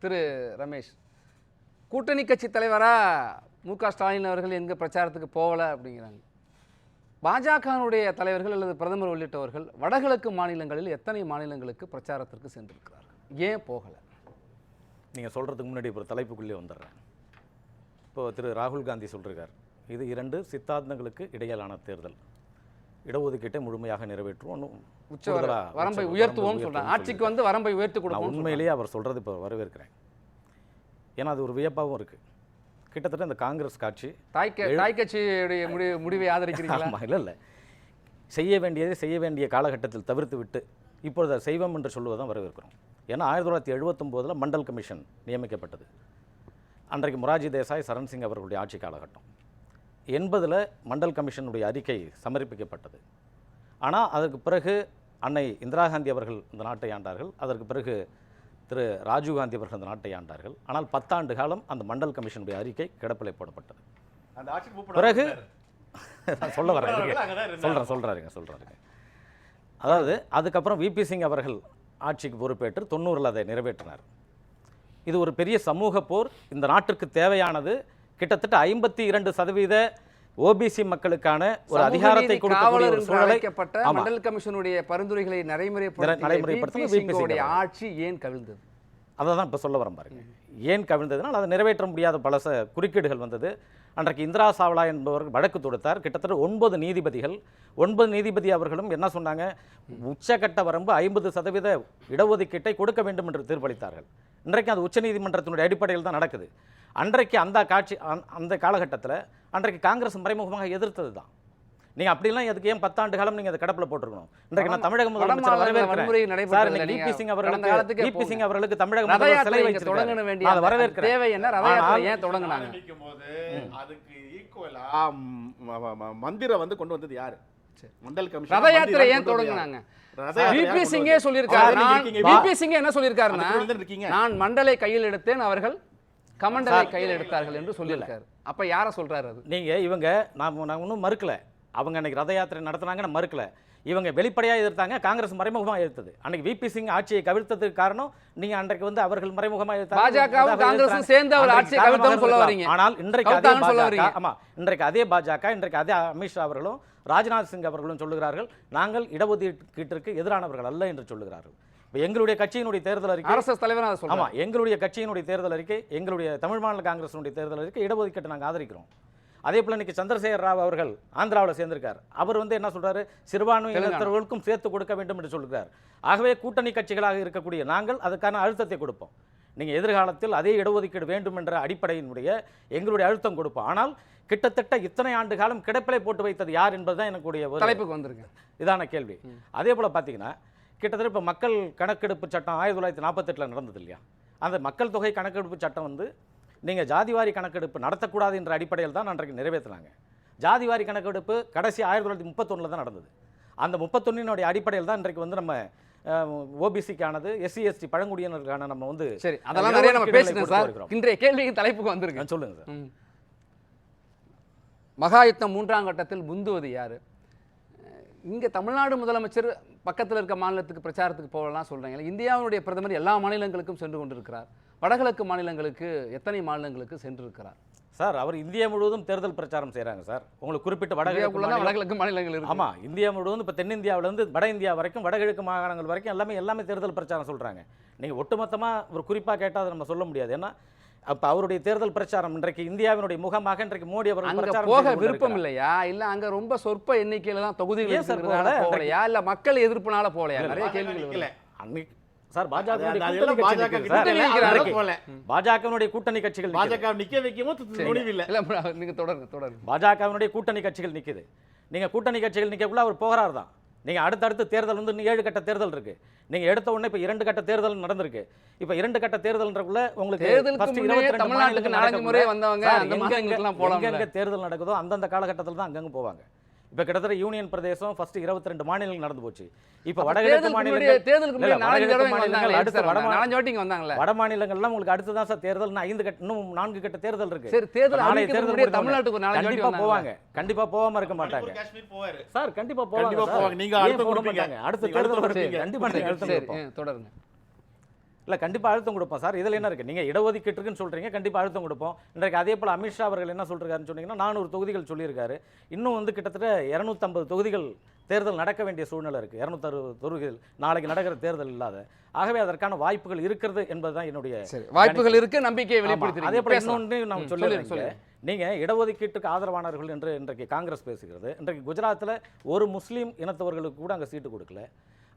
திரு ரமேஷ், கூட்டணி கட்சி தலைவராக மு.க. ஸ்டாலின் அவர்கள் எங்கே பிரச்சாரத்துக்கு போகலை அப்படிங்கிறாங்க. பாஜகனுடைய தலைவர்கள் அல்லது பிரதமர் உள்ளிட்டவர்கள் வடகிழக்கு மாநிலங்களில் எத்தனை மாநிலங்களுக்கு பிரச்சாரத்திற்கு சென்றிருக்கிறார்கள்? ஏன் போகலை? நீங்கள் சொல்கிறதுக்கு முன்னாடி ஒரு தலைப்புக்குள்ளே வந்துடுறேன். இப்போது திரு ராகுல் காந்தி சொல்கிறார், இது 2 சித்தாந்தங்களுக்கு இடையிலான தேர்தல், இடஒதுக்கீட்டை முழுமையாக நிறைவேற்றுவோம், வரம்பை உயர்த்துவோம் சொல்கிறாங்க. ஆட்சிக்கு வந்து வரம்பை உயர்த்து கொடுப்போம். உண்மையிலேயே அவர் சொல்கிறது இப்போ வரவேற்கிறேன். ஏன்னா அது ஒரு வியப்பாகவும் இருக்குது. கிட்டத்தட்ட இந்த காங்கிரஸ் காட்சி தாய் கட்சியுடைய முடிவை ஆதரிக்கிறீங்களா? இல்லை, செய்ய வேண்டிய காலகட்டத்தில் தவிர்த்து விட்டு இப்பொழுது அதை செய்வோம் என்று சொல்லுவதான் வரவேற்கிறோம். ஏன்னா 1979 மண்டல் கமிஷன் நியமிக்கப்பட்டது. அன்றைக்கு மொரார்ஜி தேசாய், சரண் சிங் அவர்களுடைய ஆட்சி காலகட்டம். 80 மண்டல் கமிஷனுடைய அறிக்கை சமர்ப்பிக்கப்பட்டது. ஆனால் அதற்கு பிறகு அன்னை இந்திரா காந்தி அவர்கள் இந்த நாட்டை ஆண்டார்கள். அதற்கு பிறகு திரு ராஜீவ்காந்தி அவர்கள் அந்த நாட்டை ஆண்டார்கள். ஆனால் 10 ஆண்டு காலம் அந்த மண்டல் கமிஷனுடைய அறிக்கை கிடப்பிலை போடப்பட்டது. பிறகு சொல்கிறாருங்க. அதாவது அதுக்கப்புறம் விபி சிங் அவர்கள் ஆட்சிக்கு பொறுப்பேற்று 90 அதை நிறைவேற்றினார். இது ஒரு பெரிய சமூக போர். இந்த நாட்டிற்கு தேவையானது கிட்டத்தட்ட 52% ஓபிசி மக்களுக்கான ஒரு அதிகாரத்தை கொடுக்கக்கூடிய ஒரு சூழலை மண்டல் கமிஷனுடைய பரிந்துரைகளை நடைமுறைப்படுத்த ஆட்சி ஏன் கவிழ்ந்தது? அதை தான் இப்போ சொல்ல வரேன் பாருங்க. ஏன் கவிழ்ந்ததுனால் அதை நிறைவேற்ற முடியாத பல குறுக்கீடுகள் வந்தது. அன்றைக்கு இந்திரா சாவ்லா என்பவர் வழக்கு தொடுத்தார். கிட்டத்தட்ட 9 நீதிபதிகள், 9 நீதிபதி அவர்களும் என்ன சொன்னாங்க, உச்சகட்ட வரம்பு 50% இடஒதுக்கீட்டை கொடுக்க வேண்டும் என்று தீர்ப்பளித்தார்கள். இன்றைக்கு அது உச்சநீதிமன்றத்தினுடைய அடிப்படையில் தான் நடக்குது. அன்றைக்கு அந்த காலகட்டத்தில் அன்றைக்கு காங்கிரஸ் மறைமுகமாக எதிர்த்தது தான். நீங்கள் அப்படிலாம் அதுக்கு ஏன் 10 ஆண்டு காலம் நீங்கள் அதை கடப்பில் போட்டிருக்கணும்? இன்றைக்கு நான் தமிழக முதலமைச்சர் வரவேற்கிறேன் சார். விபி சிங் அவர்களுக்கு தமிழக முதலமைச்சர் சிலை வைச்சிருக்காங்க, அதை வரவேற்கிறேன். தேவை என்ன? ரதயாத்திரை ஏன் தொடங்கினாங்க? அதுக்கு ஈக்குவலா மந்திர வந்து கொண்டு வந்தது யாரு? மண்டல் கமிஷன். ரதயாத்திரை ஏன் தொடங்கினாங்க? விபி சிங்கே சொல்லியிருக்காரு. விபி சிங் என்ன சொல்லியிருக்காருன்னா, நான் மண்டலை கையில் எடுத்தேன், அவர்கள் கமண்டலை கையில் எடுத்தார்கள் என்று சொல்லியிருக்காரு. அப்ப யாரை சொல்றாரு? அது நீங்க இவங்க நான் ஒன்றும் மறுக்கல. அவங்க அன்னைக்கு ரத யாத்திரை நடத்தினாங்கன்னு மறுக்கல. இவங்க வெளிப்படையாக எதிர்த்தாங்க, காங்கிரஸ் மறைமுகமாக எதிர்த்தது. அன்னைக்கு விபி சிங் ஆட்சியை கவிழ்த்ததுக்கு காரணம் நீங்க அன்றைக்கு வந்து அவர்கள் மறைமுகமாக எதிர்த்தாங்க. பாஜகவும் காங்கிரஸும் சேர்ந்து அவர் ஆட்சியை கவிழ்த்தோம்னு சொல்ல வரீங்க. ஆனால் இன்றைக்கு அதே பாஜக, ஆமா, இன்றைக்கு அதே பாஜக, இன்றைக்கு அதே அமித்ஷா அவர்களும் ராஜ்நாத் சிங் அவர்களும் சொல்லுகிறார்கள், நாங்கள் இடஒதுக்கீட்டிற்கு எதிரானவர்கள் அல்ல என்று சொல்லுகிறார்கள். எங்களுடைய கட்சியினுடைய தேர்தல் அறிக்கை, ஆர்எஸ்எஸ் தலைவர், ஆமா, எங்களுடைய கட்சியினுடைய தேர்தல் அறிக்கை, எங்களுடைய தமிழ் மாநில காங்கிரஸினுடைய தேர்தல் அறிக்கை இடஒதுக்கீட்டை நாங்கள் ஆதரிக்கிறோம். அதே போல இன்னைக்கு சந்திரசேகர் ராவ் அவர்கள் ஆந்திராவில் சேர்ந்திருக்கார். அவர் வந்து என்ன சொல்றாரு, சிறுபான்மையினர்களுக்கும் சேர்த்து கொடுக்க வேண்டும் என்று சொல்கிறார். ஆகவே கூட்டணி கட்சிகளாக இருக்கக்கூடிய நாங்கள் அதுக்கான அழுத்தத்தை கொடுப்போம். நீங்கள் எதிர்காலத்தில் அதே இடஒதுக்கீடு வேண்டும் என்ற அடிப்படையினுடைய எங்களுடைய அழுத்தம் கொடுப்போம். ஆனால் கிட்டத்தட்ட இத்தனை ஆண்டு காலம் கிடப்பிலை போட்டு வைத்தது யார் என்பதுதான் எனக்குடைய தலைப்புக்கு வந்திருக்கு இதான கேள்வி. அதே போல பார்த்தீங்கன்னா கிட்டத்தட்ட இப்போ மக்கள் கணக்கெடுப்பு சட்டம் 1948 நடந்தது இல்லையா? அந்த மக்கள் தொகை கணக்கெடுப்பு சட்டம் வந்து நீங்கள் ஜாதிவாரி கணக்கெடுப்பு நடத்தக்கூடாது என்ற அடிப்படையில் தான் அன்றைக்கு நிறைவேற்றினாங்க. ஜாதிவாரி கணக்கெடுப்பு கடைசி 1931 தான் நடந்தது. அந்த 31 அடிப்படையில் தான் இன்றைக்கு வந்து நம்ம ஓபிசிக்கானது, எஸ்சி எஸ்டி பழங்குடியினருக்கான நம்ம வந்து சரி அதெல்லாம் நிறைய நம்ம பேசினோம் சார். இன்றைய கேள்விக்கு தலைப்புக்கு வந்திருக்கு. சொல்லுங்க சார். மகாயுத்தம் 3ஆம் கட்டத்தில் முந்துவது யாரு? இங்கே தமிழ்நாடு முதலமைச்சர் பக்கத்தில் இருக்க மாநிலத்துக்கு பிரச்சாரத்துக்கு போகலாம் சொல்கிறாங்க. இந்தியாவுடைய பிரதமர் எல்லா மாநிலங்களுக்கும் சென்று கொண்டிருக்கிறார். வடகிழக்கு மாநிலங்களுக்கு எத்தனை மாநிலங்களுக்கு சென்றிருக்கிறார் சார்? அவர் இந்தியா முழுவதும் தேர்தல் பிரச்சாரம் செய்கிறாங்க சார். உங்களுக்கு குறிப்பிட்ட வடகிழக்கு மாநிலங்கள் இருக்கு. ஆமாம், இந்தியா முழுவதும் இப்போ தென்னிந்தியாவிலேருந்து வட இந்தியா வரைக்கும், வடகிழக்கு மாகாணங்கள் வரைக்கும் எல்லாமே தேர்தல் பிரச்சாரம் சொல்கிறாங்க. நீங்கள் ஒட்டுமொத்தமாக ஒரு குறிப்பாக கேட்டால் அதை நம்ம சொல்ல முடியாது. ஏன்னா அப்போ அவருடைய தேர்தல் பிரச்சாரம் இன்றைக்கு இந்தியாவினுடைய முகமாக இன்றைக்கு மோடி அவர்கள் போக விருப்பம் இல்லையா? இல்லை அங்கே ரொம்ப சொற்ப எண்ணிக்கையில் தான் தொகுதிகள் போகலையா? இல்லை மக்கள் எதிர்ப்புனால போகலையா? நிறைய கேள்விகள் இல்லை அன்னைக்கு சார். பாஜகவுடைய கூட்டணி கட்சிகள் பாஜகவினுடைய கூட்டணி கட்சிகள் நிற்குது. நீங்கள் கூட்டணி கட்சிகள் நிற்கக்குள்ள அவர் போகிறார் தான். நீங்கள் அடுத்தடுத்து தேர்தல் வந்து 7 கட்ட தேர்தல் இருக்கு. நீங்கள் எடுத்த உடனே இப்போ 2 கட்ட தேர்தல் நடந்திருக்கு. இப்போ 2 கட்ட தேர்தல்ன்றக்குள்ள உங்களுக்கு எங்க தேர்தல் நடக்குதோ அந்தந்த காலகட்டத்தில் தான் அங்கங்க போவாங்க. இப்போ கிட்டத்தட்ட யூனியன் பிரதேசம் ஃபர்ஸ்ட் 22 மாநிலங்கள் நடந்து போச்சு. இப்போ வடகிழக்கு மாநிலங்கள் வட மாநிலங்கள்லாம் உங்களுக்கு அடுத்து தான் சார் தேர்தல். 5 கட்ட, இன்னும் 4 கட்ட தேர்தல் இருக்கு. கண்டிப்பா போவாங்க. கண்டிப்பா போகாம இருக்க மாட்டாங்க சார். கண்டிப்பா போவாங்க. நீங்க அடுத்த தேர்தல் கண்டிப்பா தொடருங்க. இல்லை கண்டிப்பாக அழுத்தம் கொடுப்போம் சார். இதில் என்ன இருக்குது, நீங்கள் இடஒதுக்கீட்டுக்குன்னு சொல்கிறீங்க, கண்டிப்பாக அழுத்தம் கொடுப்போம். இன்றைக்கு அதே போல் அமித்ஷா அவர்கள் என்ன சொல்கிறாருன்னு சொன்னீங்கன்னா 400 தொகுதிகள் சொல்லியிருக்காரு. இன்னும் வந்து கிட்டத்தட்ட 250 தொகுதிகள் தேர்தல் நடக்க வேண்டிய சூழ்நிலை இருக்குது. 260 தொகுதிகள் நாளைக்கு நடக்கிற தேர்தல் இல்லாத. ஆகவே அதற்கான வாய்ப்புகள் இருக்கிறது என்பதுதான் என்னுடைய வாய்ப்புகள் இருக்கு, நம்பிக்கையை வெளிப்படுத்துறீங்க. அதே போல் இன்னொன்று நான் சொல்லுறேன், நீங்கள் இடஒதுக்கீட்டுக்கு ஆதரவானவர்கள் என்று இன்றைக்கு காங்கிரஸ் பேசுகிறது. இன்றைக்கு குஜராத்தில் ஒரு முஸ்லீம் இனத்தவர்களுக்கு கூட அங்கே சீட்டு கொடுக்கல.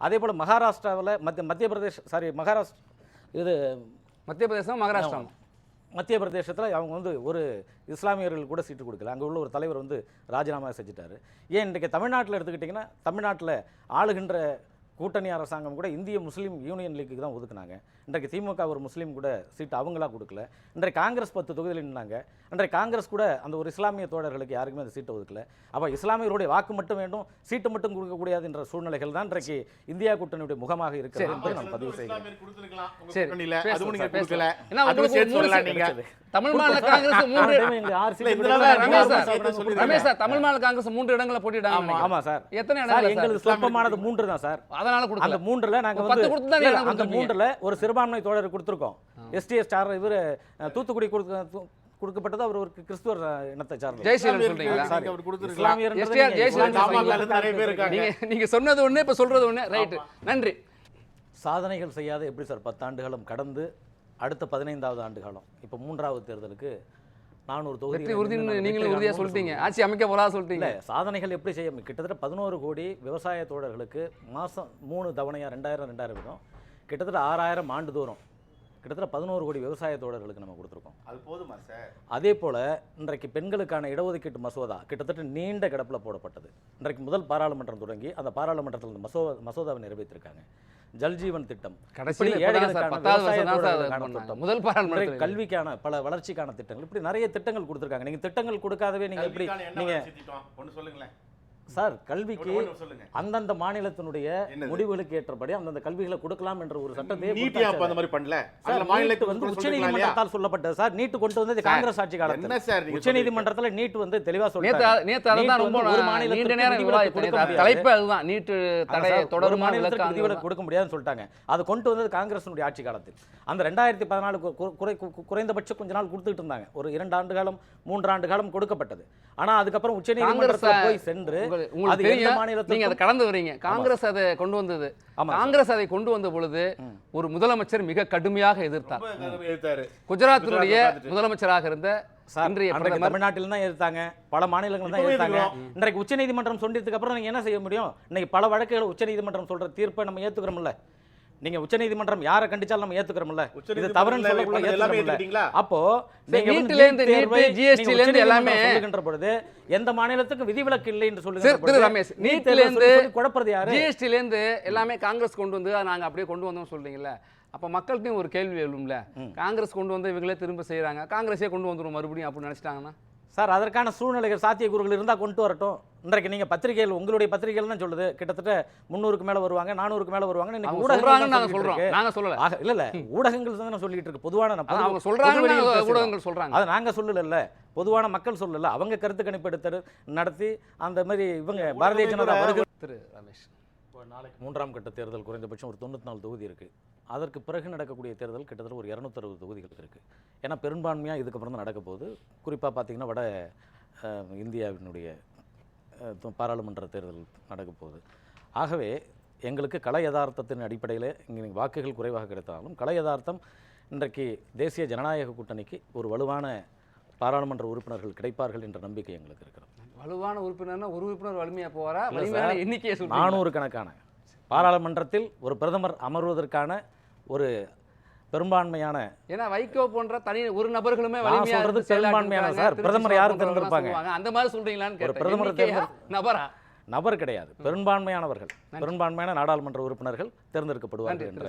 அதே போல் மகாராஷ்டிராவில் மத்திய பிரதேசத்தில் அவங்க வந்து ஒரு இஸ்லாமியர்கள் கூட சீட்டு கொடுக்கல. அங்கே உள்ள ஒரு தலைவர் வந்து ராஜினாமா செஞ்சுட்டாரு. ஏன் இன்றைக்கு தமிழ்நாட்டில் எடுத்துக்கிட்டிங்கன்னா, தமிழ்நாட்டில் ஆளுகின்ற கூட்டணி அரசாங்கம் கூட இந்திய முஸ்லீம் யூனியன் லீக்கு தான் ஒதுக்குனாங்க. இன்றைக்கு திமுக ஒரு முஸ்லீம் கூட சீட்டு அவங்களா கொடுக்கல. இன்றைக்கு காங்கிரஸ் 10 தொகுதியில் நின்னாங்க. இன்றைக்கு காங்கிரஸ் கூட அந்த ஒரு இஸ்லாமிய தோழர்களுக்கு யாருக்குமே அந்த சீட்டை ஒதுக்கல. அப்போ இஸ்லாமியர்களுடைய வாக்கு மட்டும் வேண்டும், சீட்டு மட்டும் கொடுக்கக்கூடாது என்ற சூழ்நிலைகள் தான் இன்றைக்கு இந்தியா கூட்டணியுடைய முகமாக இருக்கிறது என்பதை நான் பதிவு செய்கிறேன். தமிழ் மாநில காங்கிரஸ் 3 இடங்களை போட்டிட்டாங்க. ஆமா சார், எத்தனை இடங்கள்? எங்களுக்கு சொற்பமானது 3 தான் சார். அதனால கொடுக்கல. அந்த 3ல நாங்க வந்து அந்த 3ல ஒரு சிறுபான்மை தோழர் கொடுத்திருக்கோம். எஸ்டிஎஸ் இவர் தூத்துக்குடி கொடுக்கப்பட்டது. அவர் ஒரு கிறிஸ்துவர் இனத்தை சார்ந்த ஜெயசீலன் சொல்றீங்களா? இஸ்லாமியர் நீங்க சொன்னது ஒண்ணு, இப்ப சொல்றது ஒண்ணு. ரைட், நன்றி. சாதனைகள் செய்யாத எப்படி சார் 10 ஆண்டுகளும் கடந்து அடுத்த 15வது ஆண்டு காலம் இப்போ 3வது தேர்தலுக்கு 400 தொகுதி நீங்களும் உறுதியா சொல்லிட்டீங்க, ஆட்சி அமைக்க போறா சொல்லிட்டீங்க. சாதனைகள் எப்படி செய்ய கிட்டத்தட்ட 11 கோடி விவசாய தோழர்களுக்கு மாதம் 3 தவணையா 2000 வீதம் கிட்டத்தட்ட 6000 ஆண்டு தூரம் கிட்டத்தட்ட 11 கோடி விவசாய தோழர்களுக்கு நம்ம கொடுத்துருக்கோம். அது போதுமா சார்? அதே போல் இன்றைக்கு பெண்களுக்கான இடஒதுக்கீட்டு மசோதா கிட்டத்தட்ட நீண்ட கிடப்பில் போடப்பட்டது. இன்றைக்கு முதல் பாராளுமன்றம் தொடங்கி அந்த பாராளுமன்றத்தில் இந்த மசோதாவை நிறைவேற்றிருக்காங்க. ஜல்ஜீவன் திட்டம், முதல் பாராளுமன்ற கல்விக்கான பல வளர்ச்சிக்கான திட்டங்கள், இப்படி நிறைய திட்டங்கள் கொடுத்துருக்காங்க. நீங்க திட்டங்கள் கொடுக்காதவே நீங்க எப்படி நீங்க ஒன்னு சொல்லுங்களேன் சார், கல்விக்கு அந்தந்த மாநிலத்தினுடைய முடிவுகளுக்கு ஏற்றபடி அந்தந்த கல்விகளை கொடுக்கலாம் என்ற ஒரு சட்டத்தை உச்சநீதிமன்றத்தால் சொல்லப்பட்டது சார். நீட் கொண்டு வந்தது காங்கிரஸ் ஆட்சி காலத்தில். உச்சநீதிமன்றத்தில் நீட் வந்து தெளிவா சொல்லிட்டாங்க. கொடுக்க முடியாதுன்னு சொல்லிட்டாங்க. அது கொண்டு வந்தது காங்கிரஸ் ஆட்சி காலத்தில். அந்த 2014 குறைந்தபட்சம் கொஞ்ச நாள் கொடுத்துட்டு இருந்தாங்க. ஒரு 2 ஆண்டு காலம் 3 ஆண்டு காலம் கொடுக்கப்பட்டது. ஆனா அதுக்கப்புறம் உச்சநீதிமன்றத்தில் போய் சென்று நீங்க அதை கடந்து வரீங்க. காங்கிரஸ் அதை கொண்டு வந்தது. காங்கிரஸ் அதை கொண்டு வந்த பொழுது ஒரு முதலமைச்சர் மிக கடுமையாக எதிர்த்தார். குஜராத்தினுடைய முதலமைச்சராக இருந்த தமிழ்நாட்டில் தான் எதிர்த்தாங்க, பல மாநிலங்கள் தான் எதிர்த்தாங்க. இன்றைக்கு உச்சநீதிமன்றம் சொன்னதுக்கு அப்புறம் நீங்க என்ன செய்ய முடியும்? இன்னைக்கு பல வழக்குகள் உச்சநீதிமன்றம் சொல்ற தீர்ப்பை நம்ம ஏத்துக்கிறோம்ல. நீங்க உச்சநீதிமன்றம் யாரை கண்டிச்சாலும் நம்ம ஏத்துக்கிறோம்ல. இது தவறுன்னு சொல்லக்கூடாது. அப்போ நீட்ல இருந்து ஜிஎஸ்டி ல இருந்து எல்லாமே சொல்லுகின்ற பொழுது எந்த மாநிலத்துக்கு விதிவிலக்கு இல்லை என்று சொல்லுங்க. திரு ரமேஷ், நீட்ல இருந்து குழப்பறது யாரு? ஜிஎஸ்டி ல இருந்து எல்லாமே காங்கிரஸ் கொண்டு வந்து நாங்க அப்படியே கொண்டு வந்தோம் சொல்றீங்கல்ல. அப்ப மக்கள்கிட்டையும் ஒரு கேள்வி எழும்ல, காங்கிரஸ் கொண்டு வந்து இவங்களே திரும்ப செய்யறாங்க, காங்கிரஸே கொண்டு வந்துரும் மறுபடியும் அப்படின்னு நினைச்சிட்டாங்கன்னா சார், அதற்கான சூழ்நிலைகள் சாத்தியக்கூறுகள் இருந்தால் கொண்டு வரட்டும். இன்றைக்கு நீங்கள் பத்திரிகைகள், உங்களுடைய பத்திரிகைகள் தான் சொல்லுது கிட்டத்தட்ட 300க்கு மேலே வருவாங்க, 400க்கு மேலே வருவாங்க. இன்னைக்கு ஊடகங்கள் நாங்கள் சொல்கிறோம், நாங்கள் சொல்லலை. இல்லை ஊடகங்கள் தான் சொல்லிட்டு இருக்கு. பொதுவான அவங்க சொல்கிறாங்க, ஊடகங்கள் சொல்கிறாங்க, அதை நாங்கள் சொல்லல, பொதுவான மக்கள் சொல்லல. அவங்க கருத்து கணிப்பு எடுத்து நடத்தி அந்த மாதிரி இவங்க பாரதிய ஜனதா வருகிற. திரு ரமேஷ், நாளைக்கு 3ஆம் கட்ட தேர்தல் குறைந்தபட்சம் ஒரு 94 தொகுதி இருக்குது. அதற்கு பிறகு நடக்கக்கூடிய தேர்தல் கிட்டத்தட்ட ஒரு 260 தொகுதிகள் இருக்குது. ஏன்னா பெரும்பான்மையாக இதுக்கப்புறம் தான் நடக்க போகுது. குறிப்பாக பார்த்தீங்கன்னா வட இந்தியாவினுடைய பாராளுமன்ற தேர்தல் நடக்க போகுது. ஆகவே எங்களுக்கு கள யதார்த்தத்தின் அடிப்படையில் இங்கே வாக்குகள் குறைவாக கிடைத்தாலும் கள யதார்த்தம் இன்றைக்கு தேசிய ஜனநாயக கூட்டணிக்கு ஒரு வலுவான பாராளுமன்ற உறுப்பினர்கள் கிடைப்பார்கள் என்ற நம்பிக்கை எங்களுக்கு இருக்கிறது. வலுவான உறுப்பினர்னா ஒரு உறுப்பினர் வலிமையா போவாரா? வலிமையான எண்ணிக்கையை 400 கணக்கான பாராளுமன்றத்தில் ஒரு பிரதமர் அமர்வதற்கான ஒரு பெரும்பான்மையான, ஏன்னா வைகோ போன்ற தனி ஒரு நபர்களுமே வலிமையா சொல்றது பெரும்பான்மையான சார். பிரதமர் யாரும் தேர்ந்தெடுப்பாங்க? அந்த மாதிரி சொல்றீங்களான்னு ஒரு பிரதமர் நபரா? நபர் கிடையாது, பெரும்பான்மையானவர்கள், பெரும்பான்மையான நாடாளுமன்ற உறுப்பினர்கள் தேர்ந்தெடுக்கப்படுவார்கள் என்ற